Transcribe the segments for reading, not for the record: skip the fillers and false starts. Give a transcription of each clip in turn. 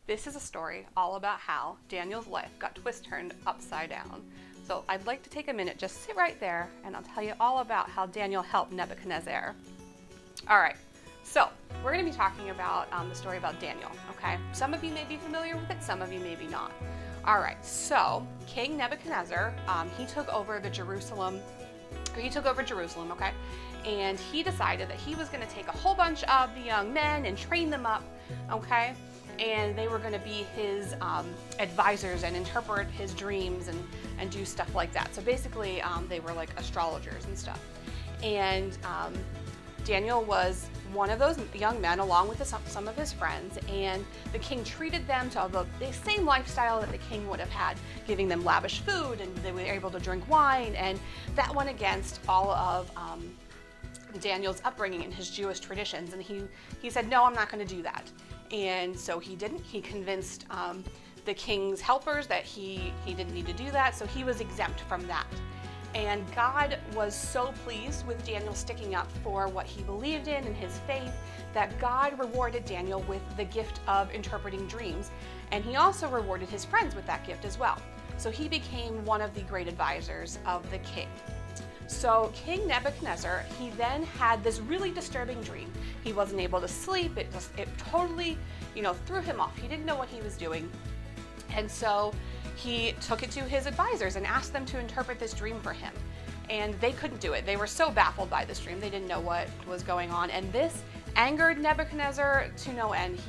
This is a story all about how Daniel's life got twist-turned upside down. So I'd like to take a minute, just sit right there, and I'll tell you all about how Daniel helped Nebuchadnezzar. All right, so we're going to be talking about the story about Daniel, okay? Some of you may be familiar with it, some of you maybe not. All right, so King Nebuchadnezzar, he took over Jerusalem, okay? And he decided that he was going to take a whole bunch of the young men and train them up, okay? And they were going to be his advisors and interpret his dreams and do stuff like that. So basically, they were like astrologers and stuff. And Daniel was one of those young men along with some of his friends, and the king treated them to the same lifestyle that the king would have had, giving them lavish food, and they were able to drink wine, and that went against all of Daniel's upbringing and his Jewish traditions, and he said, no, I'm not going to do that. And so he didn't. He convinced the king's helpers that he didn't need to do that, so he was exempt from that. And God was so pleased with Daniel sticking up for what he believed in and his faith that God rewarded Daniel with the gift of interpreting dreams, and he also rewarded his friends with that gift as well. So he became one of the great advisors of the king. So King Nebuchadnezzar, he then had this really disturbing dream. He wasn't able to sleep. It totally, threw him off. He didn't know what he was doing. And so he took it to his advisors and asked them to interpret this dream for him. And they couldn't do it. They were so baffled by this dream. They didn't know what was going on. And this angered Nebuchadnezzar to no end.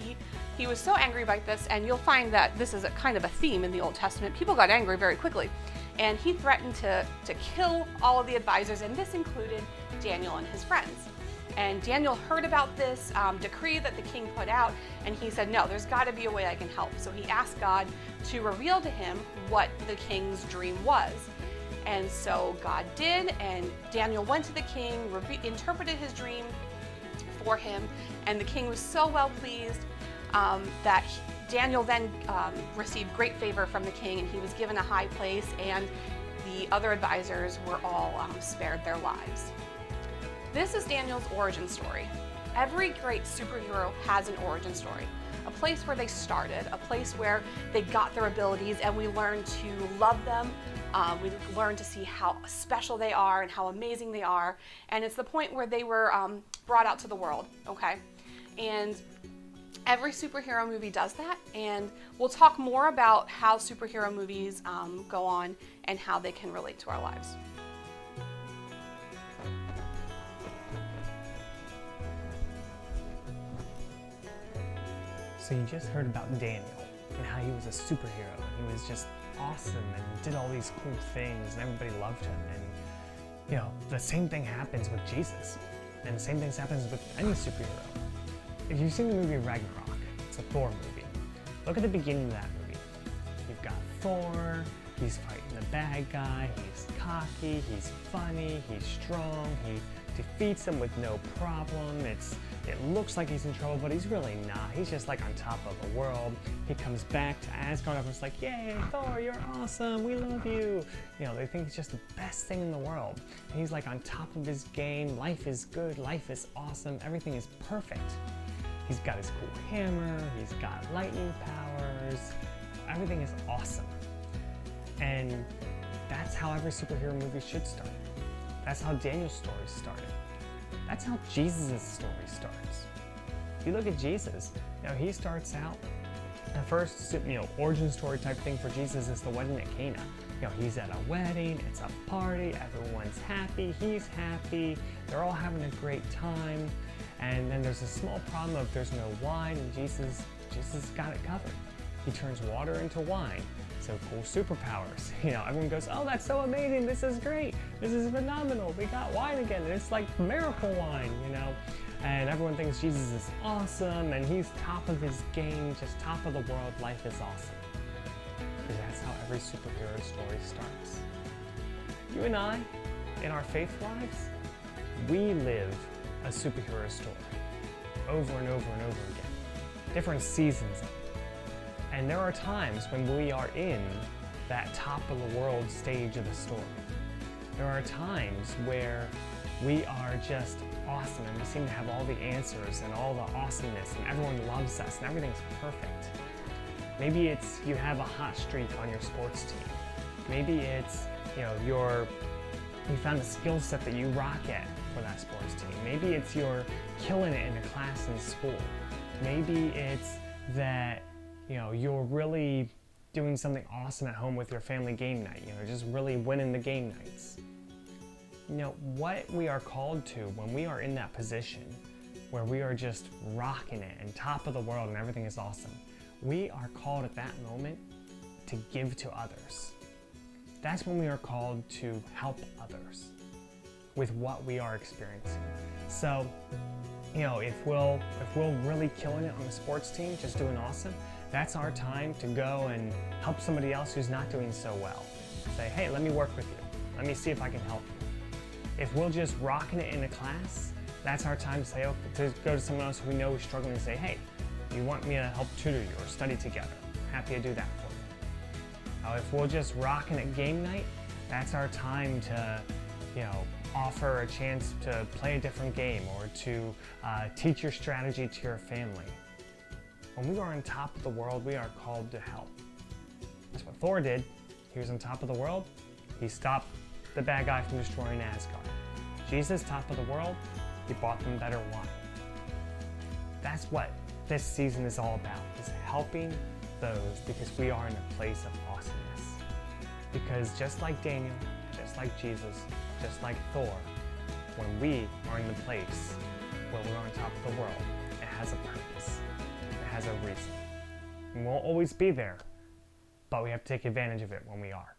He was so angry by this, and you'll find that this is a kind of a theme in the Old Testament. People got angry very quickly. And he threatened to kill all of the advisors, and this included Daniel and his friends. And Daniel heard about this decree that the king put out, and he said, no, there's got to be a way I can help. So he asked God to reveal to him what the king's dream was. And so God did, and Daniel went to the king, interpreted his dream for him, and the king was so well pleased that Daniel then received great favor from the king, and he was given a high place, and the other advisors were all spared their lives. This is Daniel's origin story. Every great superhero has an origin story, a place where they started, a place where they got their abilities, and we learn to love them. We learn to see how special they are and how amazing they are, and it's the point where they were brought out to the world, okay? And every superhero movie does that, and we'll talk more about how superhero movies go on and how they can relate to our lives. So you just heard about Daniel and how he was a superhero. He was just awesome and did all these cool things, and everybody loved him. And the same thing happens with Jesus, and the same thing happens with any superhero. If you've seen the movie Ragnarok, it's a Thor movie. Look at the beginning of that movie. You've got Thor, he's fighting the bad guy, he's cocky, he's funny, he's strong, he defeats him with no problem. It looks like he's in trouble, but he's really not. He's just like on top of the world. He comes back to Asgard, everyone's like, yay, Thor, you're awesome, we love you. They think it's just the best thing in the world. And he's like on top of his game, life is good, life is awesome, everything is perfect. He's got his cool hammer, he's got lightning powers, everything is awesome. And that's how every superhero movie should start. That's how Daniel's story started. That's how Jesus' story starts. If you look at Jesus, he starts out, the first origin story type thing for Jesus is the wedding at Cana. He's at a wedding, it's a party, everyone's happy, he's happy, they're all having a great time. And then there's a small problem of there's no wine, and Jesus got it covered. He turns water into wine. So cool superpowers. Everyone goes, oh, that's so amazing, this is great, this is phenomenal, we got wine again, and it's like miracle wine, And everyone thinks Jesus is awesome, and he's top of his game, just top of the world, life is awesome. Because that's how every superhero story starts. You and I, in our faith lives, we live a superhero story over and over and over again. Different seasons of it. And there are times when we are in that top of the world stage of the story. There are times where we are just awesome and we seem to have all the answers and all the awesomeness and everyone loves us and everything's perfect. Maybe it's you have a hot streak on your sports team. Maybe it's, you found a skill set that you rock at for that sports team. Maybe it's you're killing it in a class in school. Maybe it's that, you're really doing something awesome at home with your family game night, just really winning the game nights. What we are called to when we are in that position where we are just rocking it and top of the world and everything is awesome, we are called at that moment to give to others. That's when we are called to help others with what we are experiencing. So, if we're really killing it on the sports team, just doing awesome, that's our time to go and help somebody else who's not doing so well. Say, hey, let me work with you. Let me see if I can help you. If we're just rocking it in a class, that's our time to say, to go to someone else who we know is struggling and say, hey, you want me to help tutor you or study together? Happy to do that for you. If we're just rocking at game night, that's our time to, offer a chance to play a different game or to teach your strategy to your family. When we are on top of the world, we are called to help. That's what Thor did. He was on top of the world. He stopped the bad guy from destroying Asgard. Jesus, top of the world, he bought them better wine. That's what this season is all about, is helping those because we are in a place of awesomeness. Because just like Daniel, just like Jesus, just like Thor, when we are in the place where we're on top of the world, it has a purpose. It has a reason. And we won't always be there, but we have to take advantage of it when we are.